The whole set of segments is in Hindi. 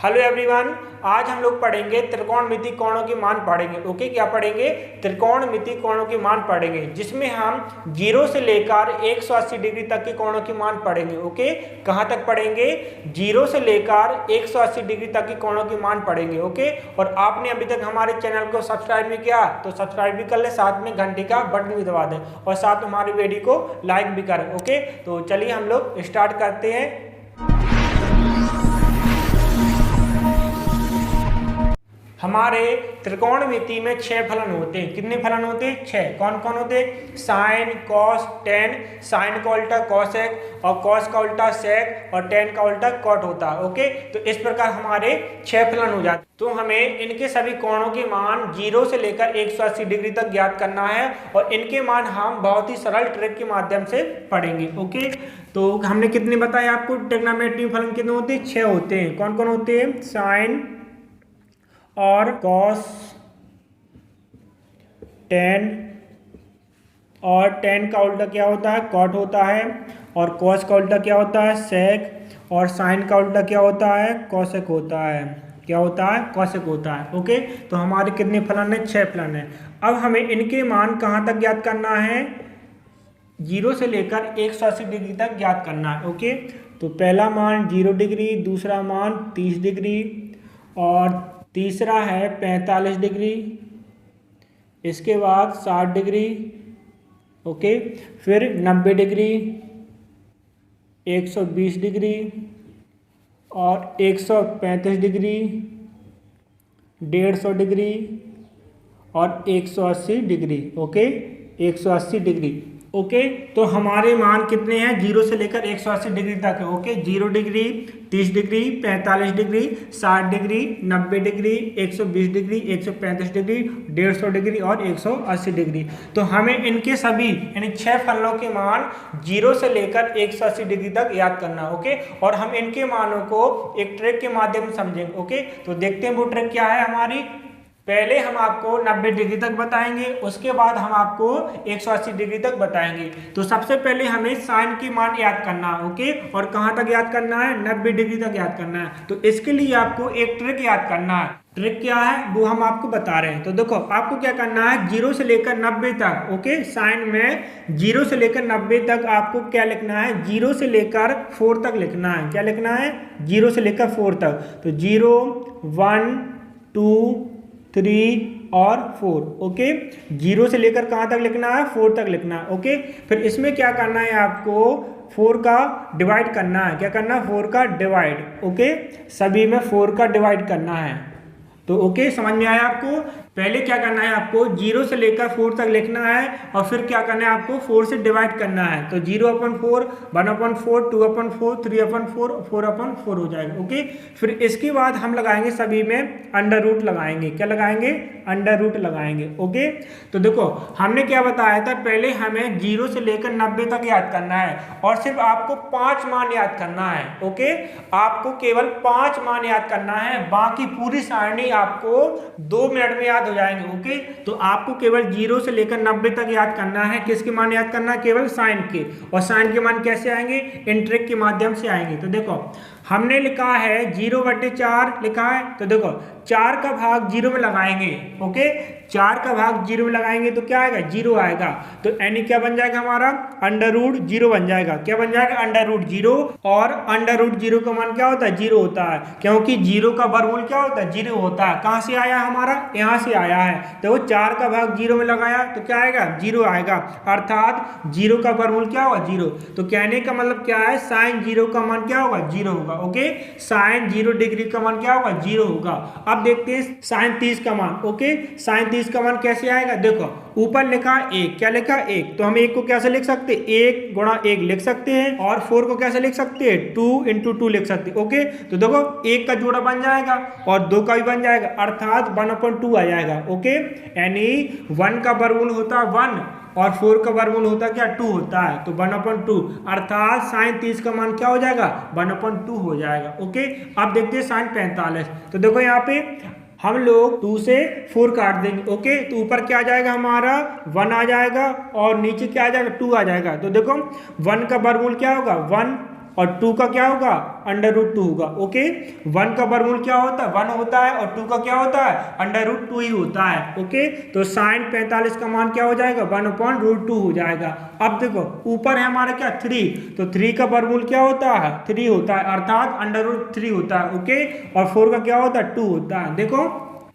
हेलो एवरीवन, आज हम लोग पढ़ेंगे त्रिकोणमिति कोणों के मान पढ़ेंगे। ओके, क्या पढ़ेंगे? त्रिकोणमिति कोणों के मान पढ़ेंगे, जिसमें हम 0 से लेकर 180 डिग्री तक के कोणों के मान पढ़ेंगे। ओके, कहाँ तक पढ़ेंगे? 0 से लेकर 180 डिग्री तक के कोणों के मान पढ़ेंगे। ओके, और आपने अभी तक हमारे चैनल को सब्सक्राइब नहीं किया तो सब्सक्राइब भी कर ले, साथ में घंटी का बटन भी दबा दें और साथ में हमारी वीडियो को लाइक भी करें। ओके, तो चलिए हम लोग स्टार्ट करते हैं। हमारे त्रिकोणमिति में 6 फलन होते हैं। कितने फलन होते हैं? 6। कौन कौन होते हैं? Sign, cos, ten. साइन का उल्टा कॉसेक और कॉस का उल्टा सेक और टेन का उल्टा कॉट होता है। ओके, तो इस प्रकार हमारे 6 फलन हो जाते। तो हमें इनके सभी कोणों के मान 0 से लेकर 180 डिग्री तक ज्ञात करना है और इनके मान हम बहुत ही सरल ट्रिक के माध्यम से पढ़ेंगे। ओके, तो हमने कितने बताए आपको? ट्रिग्नोमेट्री फलन कितने होते हैं? 6 होते हैं। कौन कौन होते हैं? साइन और कॉस, टेन, और टेन का उल्टा क्या होता है? कॉट होता है। और कॉस का उल्टा क्या होता है? सेक। और साइन का उल्टा क्या होता है? कॉसेक होता है। क्या होता है? कॉसेक होता है। ओके, तो हमारे कितने फलन है? 6 फलन है। अब हमें इनके मान कहाँ तक ज्ञात करना है? 0 से लेकर 180 डिग्री तक ज्ञात करना है। ओके, तो पहला मान 0 डिग्री, दूसरा मान 30 डिग्री और तीसरा है 45 डिग्री, इसके बाद 60 डिग्री। ओके, फिर 90 डिग्री, 120 डिग्री और 135 डिग्री, 150 डिग्री और 180 डिग्री। Okay, 180 degree. ओके, तो हमारे मान कितने हैं? 0 से लेकर 180 डिग्री तक है। Okay, 0 degree, 30 degree, 45 degree, 60 degree, 90 degree, 120 degree, 135 degree, 150 degree और 180 डिग्री। तो हमें इनके सभी यानी 6 फलनों के मान 0 से लेकर 180 डिग्री तक याद करना। ओके, और हम इनके मानों को एक ट्रिक के माध्यम से समझेंगे। ओके, तो देखते हैं वो ट्रिक क्या है हमारी। पहले हम आपको 90 डिग्री तक बताएंगे, उसके बाद हम आपको 180 डिग्री तक बताएंगे। तो सबसे पहले हमें साइन के मान याद करना है। ओके, और कहाँ तक याद करना है? 90 डिग्री तक याद करना है। तो इसके लिए आपको एक ट्रिक याद करना है। ट्रिक क्या है वो हम आपको बता रहे हैं। तो देखो, आपको क्या करना है? 0 से लेकर 90 तक। ओके, साइन में 0 से लेकर 90 तक आपको क्या लिखना है? 0 से लेकर 4 तक लिखना है। क्या लिखना है? 0 से लेकर 4 तक। तो 0, 1, 2, 3 और 4। ओके, 0 से लेकर कहाँ तक लिखना है? 4 तक लिखना है। ओके, फिर इसमें क्या करना है? आपको 4 का डिवाइड करना है। क्या करना है? 4 का डिवाइड। ओके, सभी में 4 का डिवाइड करना है। तो ओके, समझ में आया आपको? पहले क्या करना है? आपको 0 से लेकर 4 तक लिखना है और फिर क्या करना है? आपको 4 से डिवाइड करना है। तो 0/4, 1/4, 2/4, 3/4, 4/4 हो जाएगा। ओके, फिर इसके बाद हम लगाएंगे सभी में अंडर रूट लगाएंगे। क्या लगाएंगे? अंडर रूट लगाएंगे। ओके, तो देखो, हमने क्या बताया था? पहले हमें 0 से लेकर 90 तक याद करना है और सिर्फ आपको 5 मान याद करना है। ओके, आपको केवल 5 मान याद करना है, बाकी पूरी सारणी आपको 2 मिनट में याद हो जाएंगे। ओके, तो आपको केवल 0 से लेकर 90 तक याद करना है। किसके मान याद करना है? केवल साइन के। और साइन के मान कैसे आएंगे? इन ट्रिक के माध्यम से आएंगे। तो देखो, हमने लिखा है 0/4 लिखा है। तो देखो, 4 का भाग 0 में लगाएंगे। ओके, 4 का भाग 0 में लगाएंगे तो क्या आएगा? 0 आएगा। तो यानी क्या बन जाएगा हमारा? अंडर रूट 0 बन जाएगा। क्या बन जाएगा? Under root 0। और अंडर रूट 0 का मान क्या होता है? 0 होता है, क्योंकि 0 का वर्गमूल क्या होता है? 0 होता है। कहाँ से आया हमारा? यहाँ से आया है। तो 4 का भाग 0 में लगाया तो क्या आएगा? 0 आएगा, अर्थात 0 का वर्गमूल क्या होगा? 0। तो कहने का मतलब क्या है? साइन 0 का मान क्या होगा? 0 होगा। ओके, साइन 0 डिग्री का मान क्या होगा? 0 होगा। अब देखते हैं साइन 30 का मान। ओके, साइन 30 का मान कैसे आएगा? देखो, ऊपर लिखा 1, क्या लिखा? 1, तो हम 1 को कैसे लिख सकते हैं? 1 गुणा 1 लिख सकते हैं। और 4 को कैसे लिख सकते हैं? 2 × 2 लिख सकते हैं। ओके, तो देखो, 1 का जोड़ा बन जाएगा और 2 का भी बन जाएगा, अर्थात 1/2 आ जाएगा। ओके, यानी 1 का वर्गमूल होता है 1 और 4 का वर्गमूल होता है क्या? 2 होता है। तो 1/2, अर्थात साइन 30 का मान क्या हो जाएगा? 1/2 हो जाएगा। ओके, अब देखते हैं साइन 45। तो देखो, यहाँ पे हम लोग 2 से 4 काट देंगे। ओके, तो ऊपर क्या आ जाएगा हमारा? 1 आ जाएगा और नीचे क्या आ जाएगा? 2 आ जाएगा। तो देखो, 1 का वर्गमूल क्या होगा? 1 और 2 का क्या होगा √2 होगा। ओके, 1 का वर्गमूल क्या होता है 1 होता है और 2 का क्या होता है √2 ही होता है। ओके, तो sin 45 का मान क्या हो जाएगा 1/√2 हो जाएगा। अब देखो ऊपर है हमारा क्या 3, तो 3 का वर्गमूल क्या होता है 3 होता है अर्थात √3 होता है। ओके, और 4 का क्या होता है 2 होता है। देखो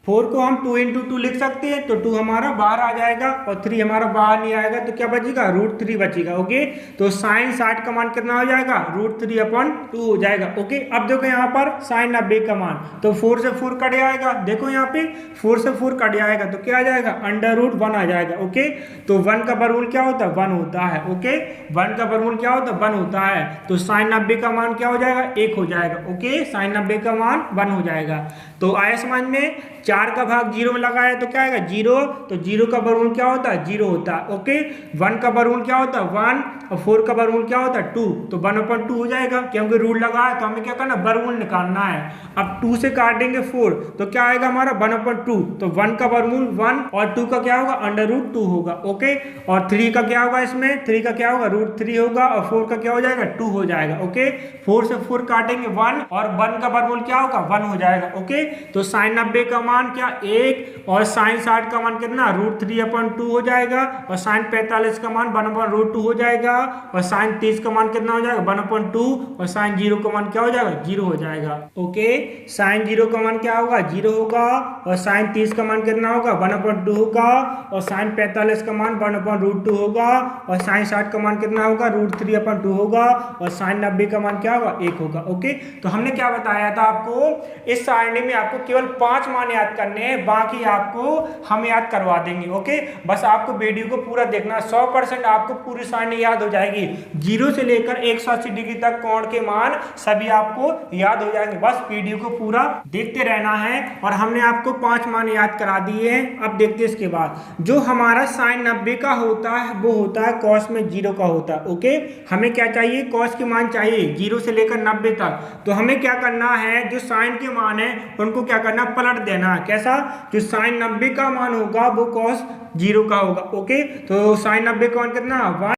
4 को हम 2 × 2 लिख सकते हैं, तो 2 हमारा बाहर आ जाएगा और 3 हमारा बाहर नहीं आएगा, तो क्या बचेगा √3 बचेगा। ओके, तो sin 60 का मान कितना हो जाएगा √3/2 हो जाएगा। ओके, अब देखो यहाँ पर sin 90 का मान, तो 4 से 4 कट जाएगा। देखो यहाँ पे 4 से 4 कट जाएगा तो क्या आ जाएगा √1 आ जाएगा। ओके, तो 1 का वर्गमूल क्या होता है 1 होता है। ओके, 1 का वर्गमूल क्या होता है 1 होता है, तो sin 90 का मान क्या हो जाएगा 1 हो जाएगा। ओके, sin 90 का मान 1 हो जाएगा। तो आया समझ में, 4 का भाग 0 में लगाया तो क्या आएगा 0, तो 0 का वर्गमूल क्या होता है 0 होता है। ओके, 1 का वर्गमूल क्या होता है 1 और 4 का वर्गमूल क्या होता है 2, तो 1/2 हो जाएगा क्योंकि रूल लगा है, तो हमें क्या करना वर्गमूल निकालना है। अब 2 से काटेंगे 4 तो क्या आएगा हमारा 1/2, तो 1 का वर्गमूल 1 और 2 का क्या होगा √2 होगा। ओके, और 3 का क्या होगा इसमें 3 का क्या होगा √3 होगा और 4 का क्या हो जाएगा 2 हो जाएगा। ओके, 4 से 4 काटेंगे 1 और 1 का वर्गमूल क्या होगा 1 हो जाएगा। ओके, तो sin 90 का मान क्या 1 और sin 60 का मान कितना √3/2 हो जाएगा और sin 45 का मान 1/√2 हो जाएगा और sin 30 का मान कितना हो जाएगा 1/2 और sin 0 का मान क्या हो जाएगा 0 हो जाएगा। ओके, sin 0 का मान क्या होगा 0 होगा और sin 30 का मान कितना होगा 1/2 होगा और sin 45 का मान 1/√2 होगा और sin 60 का मान कितना होगा √3/2 होगा और sin 90 का मान क्या होगा 1 होगा। ओके, तो हमने क्या बताया था आपको, इस सारणी में आपको केवल 5 मान याद करने हैं, बाकी आपको हम याद करवा देंगे। ओके, बस आपको वीडियो को पूरा देखना, 100% आपको पूरी सारणी याद हो जाएगी। 0 से लेकर 180 डिग्री तक कोण के मान सभी आपको याद हो जाएंगे, बस वीडियो को पूरा देखते रहना है। और हमने आपको 5 मान याद करा दिए हैं। अब देखते हैं इसके बाद, जो हमारा sin 90 का होता है वो होता है cos में 0 का होता है। ओके, हमें क्या चाहिए cos के मान चाहिए 0 से लेकर 90 तक, तो हमें क्या करना है जो sin के मान है उनको क्या करना पलट देना है। कैसा, जो sin 90 का मान होगा वो cos 0 का होगा। ओके, तो sin 90 का मान कितना 1,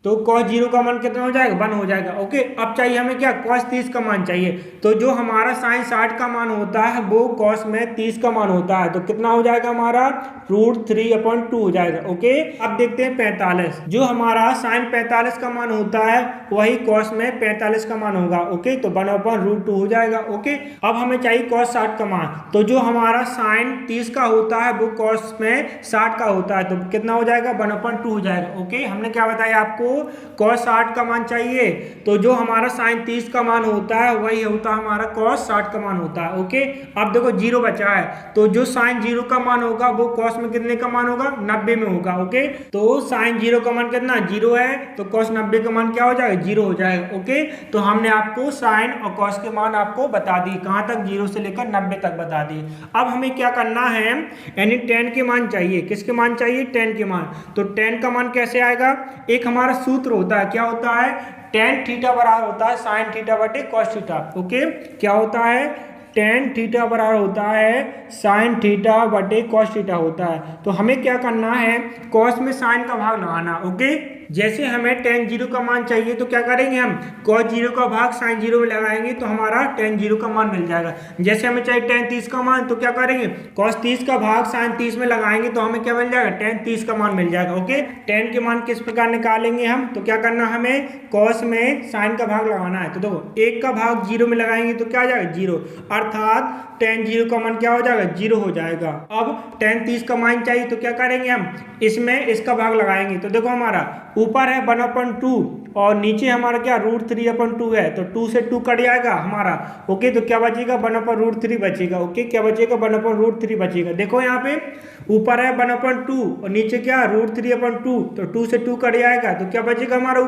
तो cos 0 का मान कितना हो जाएगा 1 हो जाएगा। ओके, अब चाहिए हमें क्या cos 30 का मान चाहिए, तो जो हमारा sin 60 का मान होता है वो cos में 30 का मान होता है, तो कितना हो जाएगा हमारा √3/2 हो जाएगा। ओके, अब देखते हैं 45, जो हमारा sin 45 का मान होता है वही cos में 45 का मान होगा। ओके, तो 1/√2 हो जाएगा। ओके, अब हमें चाहिए cos 60 का मान, तो जो हमारा sin 30 का होता है वो cos में 60 का होता है, तो कितना हो जाएगा 1/2 हो जाएगा। ओके, हमने क्या बताया आपको cos 60 का मान चाहिए, तो जो हमारा sin 30 का मान होता है वही होता है हमारा cos 60 का मान होता है। ओके, अब देखो 0 बचा है, तो जो sin 0 का मान होगा वो cos में कितने का मान होगा 90 में होगा। ओके, तो sin 0 का मान कितना 0 है, तो cos 90 का मान क्या हो जाएगा 0 हो जाएगा। ओके, तो हमने आपको sin और cos के मान आपको बता दिए, कहाँ तक 0 से लेकर 90 तक बता दिए। अब हमें क्या करना है, यानी tan के मान चाहिए। किसके मान चाहिए tan के मान, तो tan का मान कैसे आएगा, एक हमारा सूत्र होता है, क्या होता है tan थीटा बराबर होता है sin थीटा बटे cos थीटा। ओके, क्या होता है tan थीटा बराबर होता है sin थीटा बटे cos थीटा होता है। तो हमें क्या करना है cos में sin का भाग लगाना। ओके, जैसे हमें tan 0 का मान चाहिए तो क्या करेंगे हम cos 0 का भाग sin 0 में लगाएंगे तो हमारा tan 0 का मान मिल जाएगा। जैसे हमें चाहिए tan 30 का मान तो क्या करेंगे cos 30 का भाग sin 30 में लगाएंगे तो हमें क्या मिल जाएगा tan 30 का मान मिल जाएगा। ओके, tan के मान किस प्रकार निकालेंगे हम, तो क्या करना हमें cos में sin का भाग लगाना है, तो देखो 1 का भाग 0 में लगाएंगे तो क्या आ जाएगा 0, अर्थात tan 0 का मान क्या हो जाएगा 0 हो जाएगा। अब tan 30 का मान चाहिए तो क्या करेंगे हम इसमें इसका भाग लगाएंगे, तो देखो हमारा ऊपर है 1/2 और नीचे हमारा क्या √3/2 है, तो 2 से 2 कट जाएगा हमारा। ओके, तो क्या बचेगा 1/√3 बचेगा। ओके, क्या बचेगा 1/√3 बचेगा। देखो यहाँ पे ऊपर है 1/2 और नीचे क्या √3/2, तो 2 से 2 कट जाएगा तो क्या बचेगा हमारा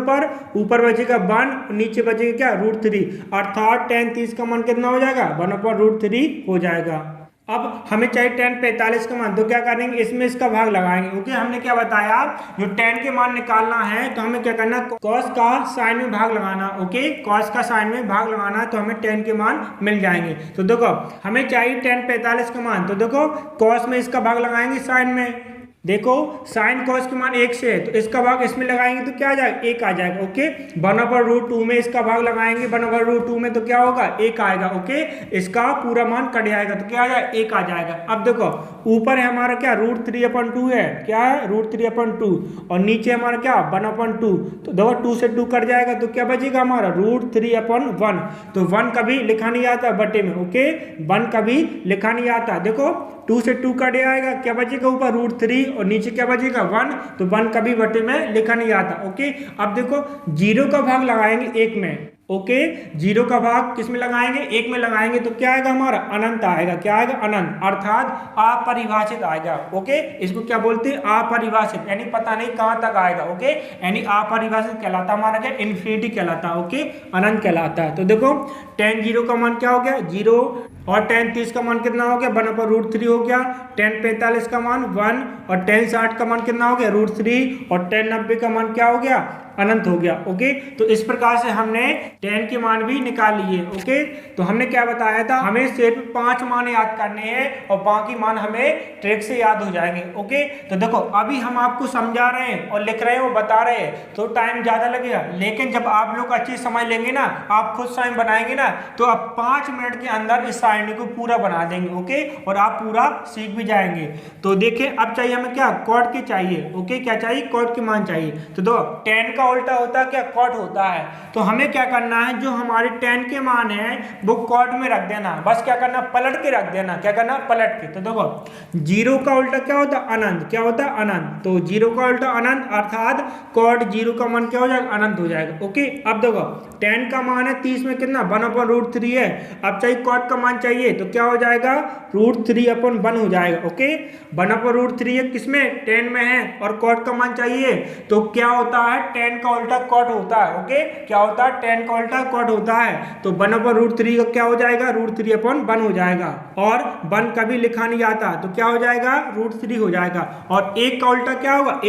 ऊपर बचेगा 1 और नीचे बचेगा क्या √3, अर्थात tan 30 का मान कितना हो जाएगा 1/√3 हो जाएगा। अब हमें चाहिए tan 45 का मान, तो क्या करेंगे इसमें इसका भाग लगाएंगे। ओके, हमने क्या बताया जो tan के मान निकालना है तो हमें क्या करना cos का sin में भाग लगाना। ओके, cos का sin में भाग लगाना तो हमें tan के मान मिल जाएंगे। तो देखो हमें चाहिए tan 45 का मान, तो देखो cos में इसका भाग लगाएंगे sin में, देखो साइन कॉस के मान 1 से है तो इसका भाग इसमें लगाएंगे तो क्या आ जाएगा 1 आ जाएगा। ओके 1/√2 में इसका भाग लगाएंगे 1/√2 में तो क्या होगा 1 आएगा। ओके इसका पूरा मान कट जाएगा तो क्या आ जाएगा 1 आ जाएगा। अब देखो ऊपर है हमारा क्या √3/2 है, क्या है √3/2 और नीचे हमारा क्या 1/2 तो देखो 2 से 2 कट जाएगा तो क्या बचेगा हमारा √3/1। तो 1 कभी लिखा नहीं आता बटे में। ओके 1 कभी लिखा नहीं आता। देखो 2 से 2 कट आएगा क्या बचेगा ऊपर √3 और नीचे क्या बचेगा 1। तो 1 कभी बटे में लिखा नहीं आता। ओके अब देखो 0 का भाग लगाएंगे 1 में। ओके 0 का भाग किस में लगाएंगे 1 में लगाएंगे तो क्या आएगा हमारा अनंत आएगा। क्या आएगा अनंत अर्थात अपरिभाषित आएगा। ओके इसको क्या बोलते हैं अपरिभाषित, यानी पता नहीं कहां तक आएगा। ओके यानी अपरिभाषित कहलाता हमारा क्या इन्फिनिटी कहलाता। ओके अनंत कहलाता है। तो देखो tan 0 का मान क्या हो गया 0 और tan 30 का मान कितना हो गया 1/√3 हो गया। tan 45 का मान 1 और tan 60 का मान कितना हो गया √3 और tan 90 का मान क्या हो गया अनंत हो गया। ओके तो इस प्रकार से हमने tan के मान भी निकाल लिए। ओके तो हमने क्या बताया था हमें सिर्फ 5 मान याद करने हैं और बाकी मान हमें ट्रिक से याद हो जाएंगे। ओके तो देखो अभी हम आपको समझा रहे हैं और लिख रहे हैं और बता रहे हैं तो टाइम ज्यादा लगेगा, लेकिन जब आप लोग अच्छी समझ लेंगे ना आप खुद साइन बनाएंगे ना तो आप 5 मिनट के अंदर इस सारणी को पूरा बना देंगे। ओके और आप पूरा सीख भी जाएंगे। तो देखिए अब चाहिए हमें क्या कॉट के चाहिए। ओके क्या चाहिए कॉट के मान चाहिए। तो दो tan का उल्टा होता है क्या कॉट होता है। तो हमें क्या करना है जो हमारे tan के मान है वो कॉट में रख देना, बस क्या करना पलट के रख देना। क्या करना पलट के। तो देखो 0 का उल्टा क्या होता है अनंत। क्या होता है अनंत। तो 0 का उल्टा अनंत अर्थात कॉट 0 का मान क्या हो जाएगा अनंत हो जाएगा। ओके अब देखो tan का मान है 30 में कितना 1/√3 है। अब चाहिए कॉट का मान चाहिए तो क्या हो जाएगा √3/1 हो जाएगा। ओके 1/√3 है किसमें tan में है और कॉट का मान चाहिए तो क्या होता है tan का उल्टा कॉट होता है। ओके क्या होता है tan का उल्टा कॉट होता है। तो 1/√3 का क्या हो जाएगा √3/1 हो जाएगा और 1 कभी लिखा नहीं आता तो क्या हो जाएगा √3 हो जाएगा। और 1 का उल्टा क्या होगा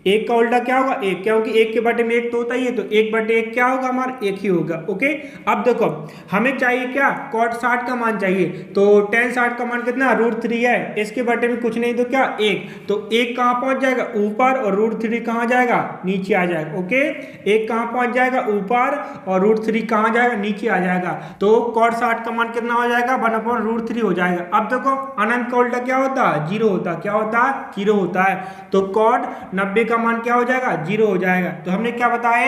1 का उल्टा क्या होगा 1, क्योंकि 1 के बटे में 1 तो होता ही है तो 1/1 क्या होगा हमारा 1 ही होगा। ओके अब देखो हमें चाहिए क्या cot 60 का मान चाहिए। तो tan 60 का मान कितना √3 है, इसके बटे में कुछ नहीं तो क्या 1। तो 1 कहाँ पहुंच जाएगा ऊपर और √3 कहाँ जाएगा नीचे आ जाएगा। ओके 1 कहाँ पहुंच जाएगा ऊपर और √3 कहाँ जाएगा नीचे आ जाएगा। तो cot 60 का मान कितना हो जाएगा 1/√3 हो जाएगा। अब देखो अनंत का उल्टा क्या होता है 0 होता है। क्या होता है 0 होता है। तो cot 90 का मान क्या हो जाएगा 0 हो जाएगा। तो हमने क्या बताया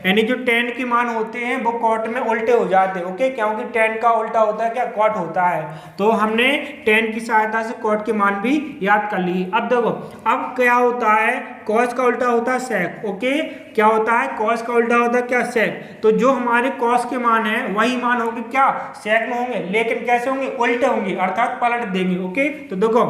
यानी जो tan के मान होते हैं वो cot में उल्टे हो जाते हैं। ओके क्योंकि tan का उल्टा होता है क्या cot होता है। तो हमने tan की सहायता से cot के मान भी याद कर लिए। अब देखो अब क्या होता है cos का उल्टा होता है sec। ओके क्या होता है cos का उल्टा होता है क्या sec। तो जो हमारे cos के मान है वही मान होंगे क्या sec में होंगे, लेकिन कैसे होंगे उल्टे होंगे अर्थात पलट देंगे। ओके तो देखो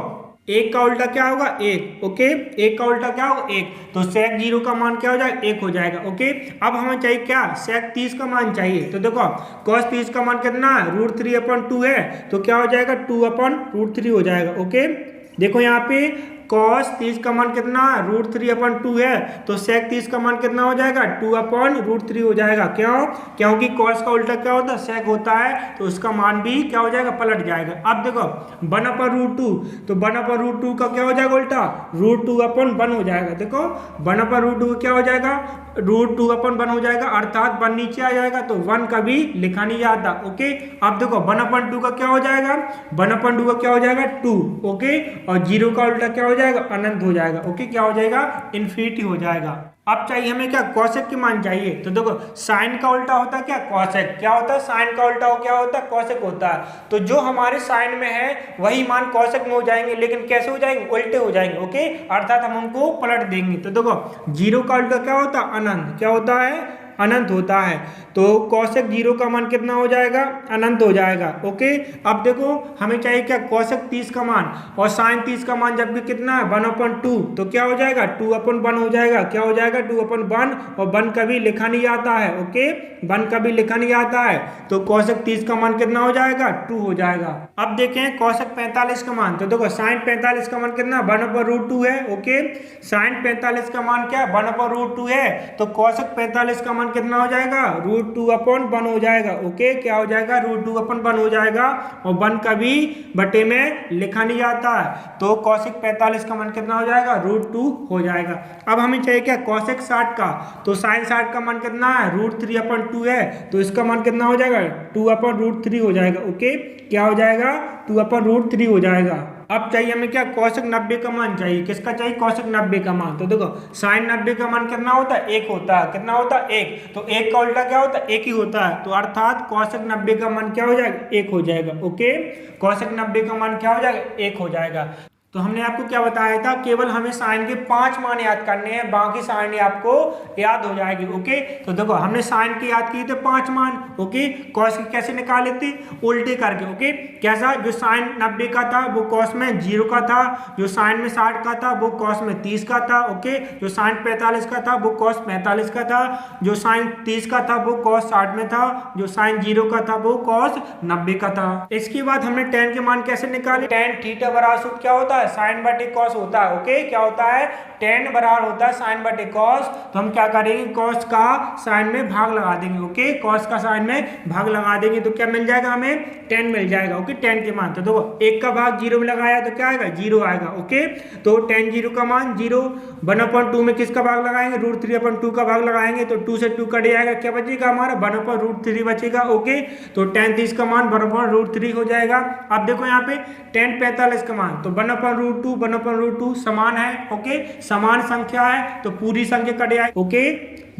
1 का उल्टा क्या होगा 1। ओके 1 का उल्टा क्या होगा 1। तो sec 0 का मान क्या हो जाएगा 1 हो जाएगा। ओके अब हमें चाहिए क्या sec 30 का मान चाहिए। तो देखो cos 30 का मान कितना √3/2 है तो क्या हो जाएगा 2/√3 हो जाएगा। ओके देखो यहाँ पे cos 30 का मान कितना √3/2 है तो sec 30 का मान कितना हो जाएगा 2/√3 हो जाएगा। क्यों क्योंकि cos का उल्टा क्या होता है sec होता है तो उसका मान भी क्या हो जाएगा पलट जाएगा। अब देखो 1/√2 तो 1/√2 का क्या हो जाएगा उल्टा √2/1 हो जाएगा। देखो 1/√2 क्या हो जाएगा √2/1 हो जाएगा अर्थात 1 नीचे आ जाएगा तो 1 कभी लिखा नहीं जाता। ओके अब देखो 1/2 का क्या हो जाएगा 1/2 का क्या हो जाएगा 2। ओके और 0 का उल्टा क्या हो जाएगा अनंत हो जाएगा। ओके क्या हो जाएगा इन्फिनिटी हो जाएगा। अब चाहिए हमें क्या cosec के मान चाहिए। तो देखो साइन का उल्टा होता है क्या cosec। क्या होता है साइन का उल्टा क्या होता है cosec होता है। तो जो हमारे साइन में है वही मान cosec में हो जाएंगे, लेकिन कैसे हो जाएंगे उल्टे हो जाएंगे। ओके अर्थात हम उनको पलट देंगे। तो देखो 0 का उल्टा क्या होता है अनंत। क्या होता है अनंत होता है। तो cosec 0 का मान कितना हो जाएगा अनंत हो जाएगा। ओके अब देखो हमें चाहिए क्या cosec 30 का मान और sin 30 का मान जबकि कितना है 1/2 तो क्या हो जाएगा 2/1 हो जाएगा। क्या हो जाएगा 2/1 और 1 कभी लिखा नहीं आता है। ओके 1 कभी लिखा नहीं आता है तो cosec 30 का मान कितना हो जाएगा 2 हो जाएगा। अब देखें cosec 45 का मान। तो देखो sin 45 का मान कितना 1/√2 है। ओके sin 45 का मान क्या 1/√2 है तो cosec 45 का मान कितना हो जाएगा √2/1 हो जाएगा। ओके, क्या हो जाएगा, √2/1 हो जाएगा, और 1 कभी बटे में लिखा नहीं जाता है, तो कॉसेक 45 का मान कितना हो जाएगा, √2 हो जाएगा। अब हमें चाहिए क्या, कॉसेक 60 का, तो साइन 60 का मान कितना है, √3/2 है, तो इसका मान कितना हो जाएगा, 2/√3 हो जाएगा। ओके, क्या हो जाएगा, 2/√3 हो जाएगा। अब चाहिए हमें क्या, कॉसेक 90 का मान चाहिए, किसका चाहिए, कॉसेक 90 का मान। तो देखो साइन 90 का मान कितना होता है, 1 होता है, कितना होता है, 1, तो 1 का उल्टा क्या होता है, 1 ही होता है, तो अर्थात कॉसेक 90 का मान क्या हो जाएगा, 1 हो जाएगा। ओके, कॉसेक 90 का मान क्या हो जाएगा, 1 हो जाएगा। तो हमने आपको क्या बताया था, केवल हमें साइन के 5 मान याद करने हैं, बाकी साइन आपको याद हो जाएगी। ओके, तो देखो हमने साइन के याद किए थे 5 मान। ओके, कॉस के कैसे निकाले थे, उल्टे करके। ओके, कैसा, जो साइन 90 का था वो कॉस में 0 का था, जो साइन में 60 का था वो कॉस में 30 का था। ओके, जो साइन 45 का था वो कॉस 45 का था, जो साइन 30 का था वो कॉस 60 में था, जो साइन 0 का था वो कॉस 90 का था। इसके बाद हमने tan के मान कैसे निकाले, tan थीटा बराबर सूत्र क्या होता है, साइन बटे कॉस होता है। ओके, क्या होता है, tan बराबर होता है साइन बटे कॉस, तो हम क्या करेंगे, कॉस का साइन में भाग लगा देंगे। ओके, कॉस का साइन में भाग लगा देंगे तो क्या मिल जाएगा, हमें tan मिल जाएगा। ओके, tan के मान, तो देखो 1 का भाग 0 में लगाया तो क्या आएगा, 0 आएगा। ओके, तो tan 0 का मान 0, 1/2 में किसका भाग लगाएंगे, √3/2 का भाग लगाएंगे, तो 2 से 2 कट जाएगा, क्या बचेगा हमारा, 1/√3 बचेगा। ओके, तो tan 30 का मान 1/√3 हो जाएगा। अब देखो यहाँ पे tan 45 का मान, तो 1/√2 समान है। ओके, समान संख्या है तो पूरी संख्या कट जाएगी। ओके,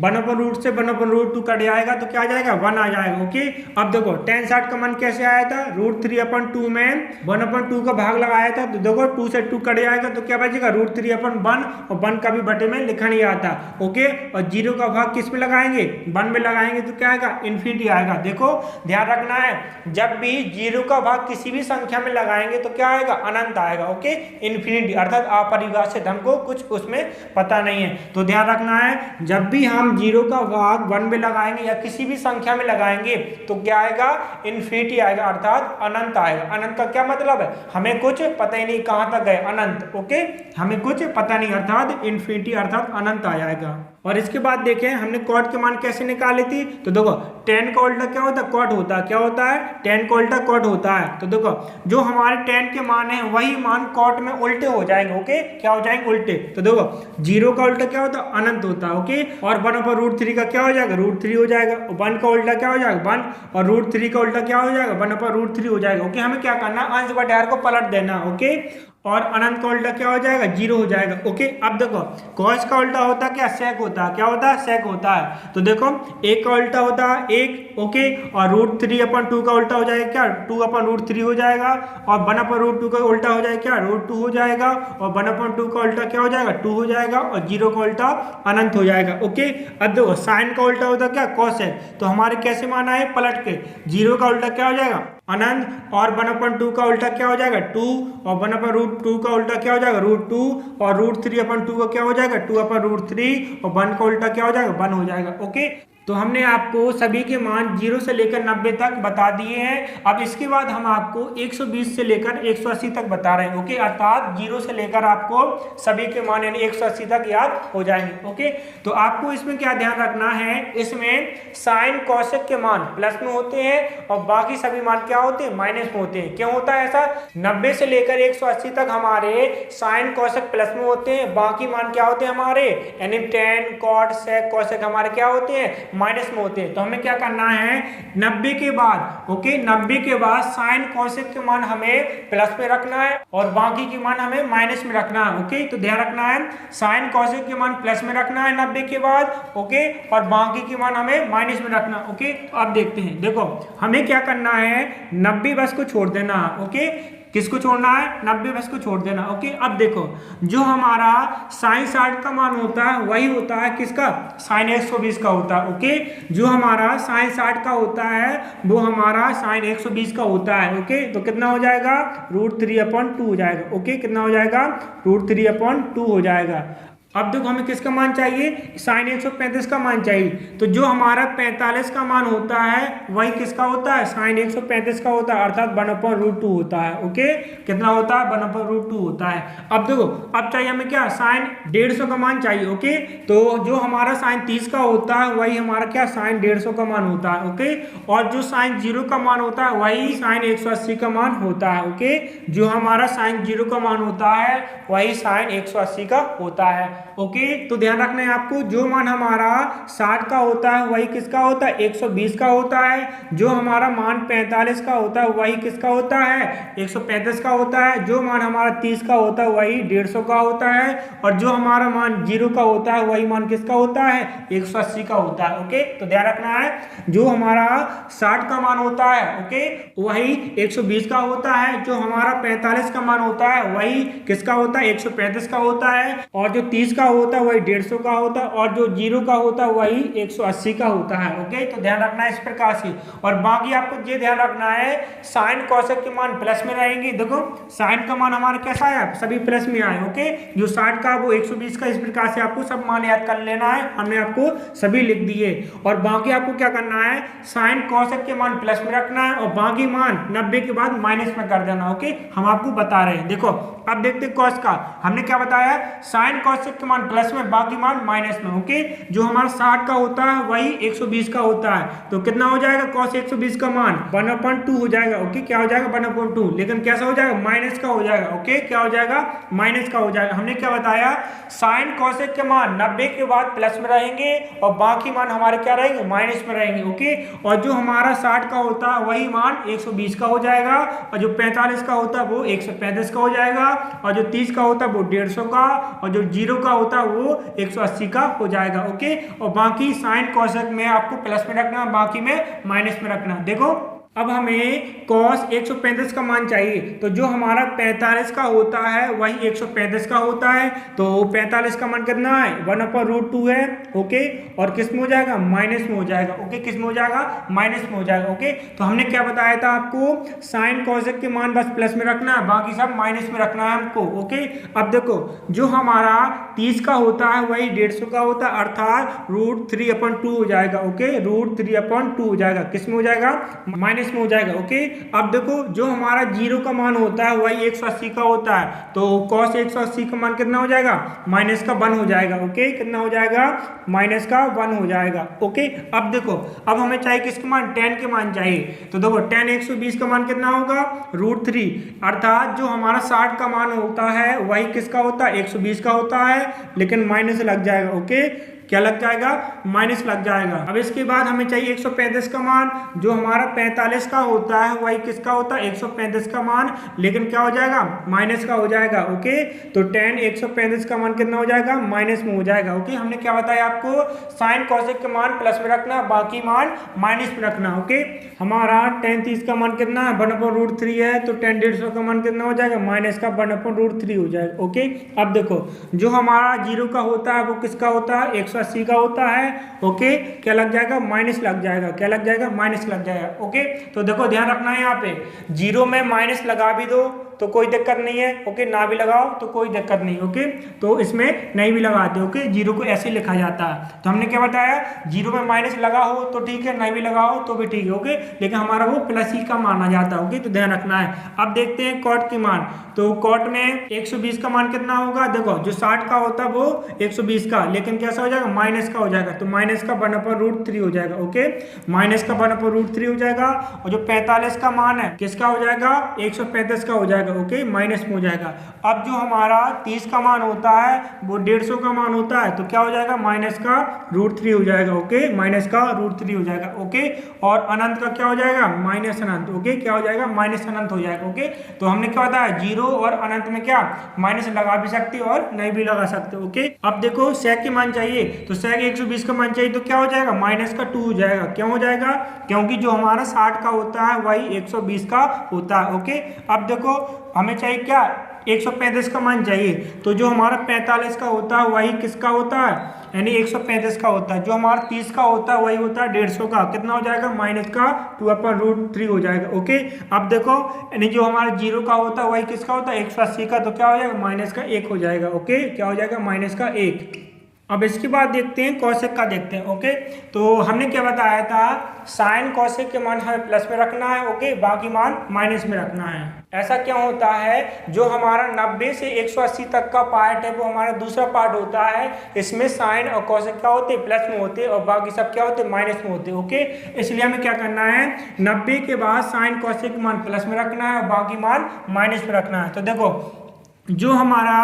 1/√2 से 1/√2 कट जाएगा तो क्या आ जाएगा, 1 आ जाएगा। ओके, अब देखो tan 60 का मान कैसे आया था, √3/2 में 1/2 का भाग लगाया था, तो देखो 2 से 2 कट जाएगा तो क्या बचेगा, √3/1, और 1 कभी बटे में लिखा नहीं आता। ओके, और 0 का भाग किस में लगाएंगे, 1 में लगाएंगे तो क्या आएगा, इन्फिनिटी आएगा। देखो ध्यान रखना है, जब भी 0 का भाग किसी भी संख्या में लगाएंगे तो क्या आएगा, अनंत आएगा। ओके, इन्फिनिटी अर्थात अपरिभाषित, हमको कुछ उसमें पता नहीं है, तो ध्यान रखना है, जब भी हम 0 का भाग 1 में लगाएंगे या किसी भी संख्या में लगाएंगे तो क्या आएगा, इन्फिनिटी आएगा, अर्थात अनंत आएगा। अनंत का क्या मतलब है, हमें कुछ पता ही नहीं कहां तक गए, अनंत। ओके, हमें कुछ पता नहीं, अर्थात इन्फिनिटी अर्थात अनंत आ जाएगा। और इसके बाद देखें हमने कॉट के मान कैसे निकाले थी, तो देखो tan का उल्टा क्या होता है, कॉट होता है। क्या होता है, tan का उल्टा कॉट होता है। तो देखो जो हमारे tan के मान है वही मान कॉट में उल्टे हो जाएंगे। ओके, क्या हो जाएंगे, उल्टे। तो देखो 0 का उल्टा क्या होता है, अनंत होता है। ओके, और 1/√3 का क्या हो जाएगा, √3 हो जाएगा। 1 का उल्टा क्या हो जाएगा, 1, और √3 का उल्टा क्या हो जाएगा, 1/√3 हो जाएगा। ओके, हमें क्या करना है, अंश बटे हर को पलट देना। ओके, और अनंत का उल्टा क्या हो जाएगा, 0 हो जाएगा। ओके, अब देखो कॉस का उल्टा होता है क्या, सेक होता है। क्या होता है, सेक होता है। तो देखो 1 का उल्टा होता है 1। ओके, और √3/2 का उल्टा हो जाएगा क्या, 2/√3 हो जाएगा, और 1/√2 का उल्टा हो जाएगा क्या, √2 हो जाएगा, और 1/2 का उल्टा क्या हो जाएगा, 2 हो जाएगा, और 0 का उल्टा अनंत हो जाएगा। ओके, अब देखो साइन का उल्टा होता है क्या, कॉसेक, तो हमारे कैसे माना है, पलट के 0 का उल्टा क्या हो जाएगा, अनंत, और 1/2 का उल्टा क्या हो जाएगा, 2, और 1/√2 का उल्टा क्या हो जाएगा, √2, और √3/2 का क्या हो जाएगा, 2/√3, और 1 का उल्टा क्या हो जाएगा, 1 हो जाएगा। ओके, तो हमने आपको सभी के मान 0 से लेकर 90 तक बता दिए हैं। अब इसके बाद हम आपको 120 से लेकर 180 तक बता रहे हैं। ओके, अर्थात 0 से लेकर आपको सभी के मान यानी 180 तक याद हो जाएंगे। ओके, तो आपको इसमें क्या ध्यान रखना है, इसमें साइन कॉसेक के मान प्लस में होते हैं और बाकी सभी मान क्या होते हैं, माइनस में होते हैं। क्यों होता है ऐसा, 90 से लेकर 180 तक हमारे साइन कॉसेक प्लस में होते हैं, बाकी मान क्या होते हैं हमारे, यानी tan cot sec cosec हमारे क्या होते हैं, माइनस में होते हैं। तो हमें क्या करना है, 90 के बाद, ओके 90 के बाद साइन कॉसेक के मान हमें प्लस में रखना है और बाकी के मान हमें माइनस में रखना है। ओके, तो ध्यान रखना है साइन कॉसेक के मान प्लस में रखना है 90 के बाद। ओके, और बाकी के मान हमें माइनस में रखना। ओके, तो अब देखते हैं, देखो हमें क्या करना है, 90 बस को छोड़ देना। ओके, किसको छोड़ना है, 90 बस को छोड़ देना। ओके, अब देखो जो हमारा साइन 60 का मान होता है वही होता है किसका, साइन 120 का होता है। ओके, जो हमारा साइन 60 का होता है वो हमारा साइन 120 का होता है। ओके, तो कितना हो जाएगा, √3/2 हो जाएगा। ओके, कितना हो जाएगा, √3/2 हो जाएगा। अब देखो हमें किसका मान चाहिए, साइन 135 का मान चाहिए। तो जो हमारा 45 का मान होता है वही किसका होता है, साइन 135 का होता है, अर्थात 1/√2 होता है। ओके, कितना होता है, 1/√2 होता है। अब देखो अब चाहिए हमें क्या, साइन 150 का मान चाहिए। ओके, तो जो हमारा साइन 30 का होता है वही हमारा क्या, साइन 150 का मान होता है। ओके, और जो साइन 0 का मान होता है वही साइन 180 का मान होता है। ओके, जो हमारा साइन 0 का मान होता है वही साइन 180 का होता है। ओके, तो ध्यान रखना है आपको, जो मान हमारा 60 का होता है वही किसका होता है, 120 का होता है। जो हमारा मान 45 का होता है वही किसका होता है, 135 का होता है। जो मान हमारा 30 का होता है वही 150 का होता है। और जो हमारा मान 0 का होता है वही मान किसका होता है, 180 का होता है। ओके, तो ध्यान रखना है, जो हमारा 60 का मान होता है ओके वही 120 का होता है। जो हमारा 45 का मान होता है वही किसका होता है, 135 का होता है। और जो 30 का होता है वही 150 का होता है। और जो 0 का होता है वही 180 का होता है। ओके, तो ध्यान रखना है इस प्रकार से। और बाकी आपको ये ध्यान रखना है, साइन कोसेक के मान प्लस में रहेंगे। देखो साइन का मान हमारा कैसा है, सभी प्लस में आए। ओके, जो 60 का वो 120 का, इस प्रकार से आपको सब मान याद कर लेना है। हमने आपको सभी लिख दिए। और बाकी आपको क्या करना है, साइन कोसेक के मान प्लस में रखना है और बाकी मान 90 के बाद माइनस में कर देना। ओके, हम आपको बता रहे हैं। देखो अब देखते हैं कॉस का, हमने क्या बताया, साइन कोसेक के मान प्लस में, बाकी मान माइनस में। ओके, जो हमारा 60 का होता है वही 120 का होता है। तो कितना हो जाएगा, कॉस 120 का मान 1/2 हो जाएगा। ओके, क्या हो जाएगा, 1/2, लेकिन कैसा हो जाएगा, माइनस का हो जाएगा। ओके, क्या हो जाएगा, माइनस का हो जाएगा। हमने क्या बताया, साइन कोसेक के मान 90 के बाद प्लस में रहेंगे और बाकी मान हमारे क्या रहेंगे, माइनस में रहेंगे। ओके, और जो हमारा 60 का होता है वही मान 120 का हो जाएगा। और जो 45 का होता है वो 135 का हो जाएगा। और जो 30 का होता है वो 150 का। और जो 0 का होता है वो 180 का हो जाएगा। ओके, और बाकी साइन कोसेक में आपको प्लस में रखना, बाकी में माइनस में रखना। देखो अब हमें cos 135 का मान चाहिए। तो जो हमारा 45 का होता है वही 135 का होता है। तो 45 का मान कितना है, 1/√2 है। ओके, और किस में हो जाएगा, माइनस में हो जाएगा। ओके, किस में हो जाएगा, माइनस में हो जाएगा। ओके, तो हमने क्या बताया था आपको, साइन कोसेक के मान बस प्लस में रखना है, बाकी सब माइनस में रखना है हमको। ओके, अब देखो जो हमारा 30 का होता है वही 150 का होता है, अर्थात √3/2 हो जाएगा। ओके, √3/2 हो जाएगा, किस में हो जाएगा, माइनस में हो जाएगा। ओके, अब देखो जो हमारा 0 का मान होता है वही 180 का होता है। तो cos 180 का मान कितना हो जाएगा, माइनस का 1 हो जाएगा। ओके, कितना हो जाएगा, माइनस का 1 हो जाएगा। ओके, अब देखो अब हमें चाहिए किसका मान, tan के मान चाहिए। तो देखो tan 120 का मान कितना होगा, √3, अर्थात जो हमारा 60 का मान होता है वही किसका होता है, 120 का होता है, लेकिन माइनस लग जाएगा। ओके, क्या लग जाएगा, माइनस लग जाएगा। अब इसके बाद हमें चाहिए 135 का मान। जो हमारा 45 का होता है वही किसका होता है, 135 का मान, लेकिन क्या हो जाएगा, माइनस का हो जाएगा। ओके, तो tan 135 का मान कितना हो जाएगा, माइनस में हो जाएगा। ओके, हमने क्या बताया आपको, साइन कोसेक के मान प्लस में रखना, बाकी मान माइनस में रखना। ओके, हमारा tan 30 का मान कितना है, 1/√3 है। तो tan 150 का मान कितना हो जाएगा, माइनस का 1/√3 हो जाएगा। ओके, अब देखो जो हमारा 0 का होता है वो किसका होता है, 180 का होता है। ओके, क्या लग जाएगा, माइनस लग जाएगा। क्या लग जाएगा, माइनस लग जाएगा। ओके, तो देखो ध्यान रखना है, यहाँ पे 0 में माइनस लगा भी दो तो कोई दिक्कत नहीं है। ओके, ना भी लगाओ तो कोई दिक्कत नहीं। ओके, तो इसमें नहीं भी लगाते। ओके, 0 को ऐसे लिखा जाता है। तो हमने क्या बताया, 0 में माइनस लगा हो तो ठीक है, नहीं भी लगाओ तो भी ठीक है। ओके, लेकिन हमारा वो प्लस ही का माना जाता है। ओके, तो ध्यान रखना है। अब देखते हैं कॉट की मान। तो कॉट में 120 का मान कितना होगा, देखो जो 60 का होता है वो 120 का, लेकिन कैसा हो जाएगा, माइनस का हो जाएगा। तो माइनस का 1/√3 हो जाएगा। ओके, माइनस का 1/√3 हो जाएगा। और जो 45 का मान है किसका हो जाएगा, 135 का हो जाएगा। ओके, माइनस में हो जाएगा। अब जो हमारा 30 का मान होता है वो 150 का मान होता है। तो क्या हो जाएगा, माइनस का √3 हो जाएगा। ओके, माइनस का √3 हो जाएगा। ओके, और अनंत का क्या हो जाएगा, माइनस अनंत। ओके, क्या हो जाएगा, माइनस अनंत हो जाएगा। ओके, तो हमने क्या बताया, 0 और अनंत में क्या माइनस लगा भी सकते और नहीं भी लगा सकते। ओके, अब देखो सेक के मान चाहिए। तो सेक 120 का मान चाहिए। तो क्या हो जाएगा, माइनस का 2 हो जाएगा। क्यों हो जाएगा, क्योंकि जो हमारा 60 का होता है वही 120 का होता है। ओके, अब देखो हमें चाहिए क्या, 135 का मान चाहिए। तो जो हमारा 45 का होता है वही किसका होता है, यानी 135 का होता है। जो हमारा 30 का होता है वही होता है 150 का। कितना हो जाएगा, माइनस का 2/√3 हो जाएगा। ओके, अब देखो यानी जो हमारा 0 का होता है वही किसका होता है, 180 का। तो क्या हो जाएगा, माइनस का 1 हो जाएगा। ओके, क्या हो जाएगा, माइनस का 1। अब इसके बाद देखते हैं कौशिक का, देखते हैं। ओके, तो हमने क्या बताया था, साइन कौशिक के मान हमें प्लस में रखना है। ओके, बाकी मान माइनस में रखना है। ऐसा क्या होता है, जो हमारा 90 से 180 तक का पार्ट है वो हमारा दूसरा पार्ट होता है। इसमें साइन और कौशिक क्या होते हैं, प्लस में होते हैं, और बाकी सब क्या होते हैं, माइनस में होते हैं। ओके, इसलिए हमें क्या करना है, 90 के बाद साइन कौशिक मान प्लस में रखना है और बाकी मान माइनस में रखना है। तो देखो जो हमारा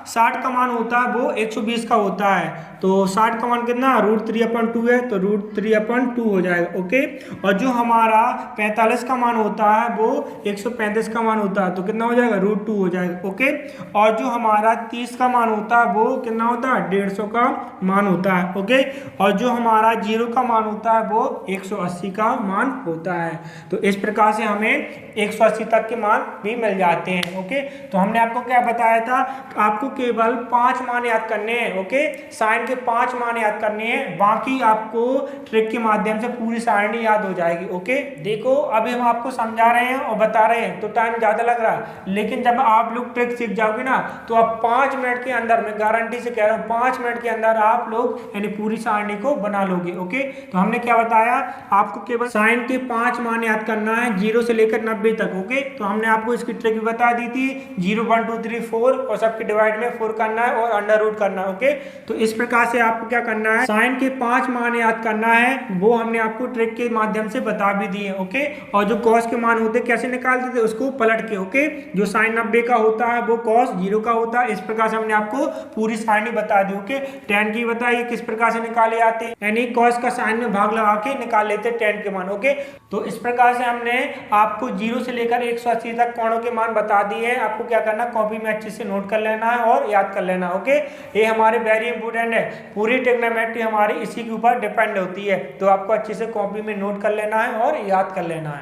60 का मान होता है वो 120 का होता है। तो 60 का मान कितना, √3/2 है, तो √3/2 हो जाएगा। ओके, और जो हमारा 45 का मान होता है वो 135 का मान होता है, तो कितना हो जाएगा, √2 हो जाएगा। ओके, और जो हमारा 30 का मान होता है वो कितना होता है, 150 का मान होता है। ओके, और जो हमारा 0 का मान होता है वो 180 का मान होता है। तो इस प्रकार से हमें 180 तक के मान भी मिल जाते हैं। ओके, तो हमने आपको क्या बताया था, आपको केवल 5 मान याद करने हैं। ओके, साइन के 5 मान याद करने हैं, बाकी आपको ट्रिक के माध्यम से पूरी सारणी याद हो जाएगी। ओके, देखो अभी हम आपको समझा रहे हैं और बता रहे हैं तो टाइम ज़्यादा लग रहा है, लेकिन जब आप लोग ट्रिक सीख जाओगे ना तो आप 5 मिनट के अंदर, मैं गारंटी से कह रहा हूँ 5 मिनट के अंदर आप लोग यानी पूरी सारणी को बना लोगे। ओके, तो हमने क्या बताया, आपको केवल साइन के 5 मान याद करना है 0 से लेकर 90 तक। ओके, तो हमने आपको इसकी ट्रिक भी बता दी थी, 0 1 2 3 4 और सबके डिवाइड में 4 करना है और अंडर रूट करना है। ओके, तो इस प्रकार से आपको क्या करना है, साइन के 5 मान याद करना है, वो हमने आपको ट्रिक के माध्यम से बता भी दिए। ओके, और जो कॉस के मान होते कैसे निकालते थे उसको पलट के। ओके, जो साइन 90 का होता है वो कॉस 0 का होता है। इस प्रकार से हमने आपको पूरी सारणी बता दी। ओके, tan की बताइए किस प्रकार से निकाले जाते हैं, यानी कॉस का साइन में भाग लगा के निकाल लेते tan के मान। ओके, तो इस प्रकार से हमने आपको 0 से लेकर 180 तक कोणों के मान बता दिए हैं। आपको क्या करना, कॉपी में अच्छे से नोट कर लेना है और याद कर लेना। ओके, ये हमारे वेरी इंपॉर्टेंट है, पूरी ट्रिग्नोमेट्री हमारी इसी के ऊपर डिपेंड होती है। तो आपको अच्छे से कॉपी में नोट कर लेना है और याद कर लेना है।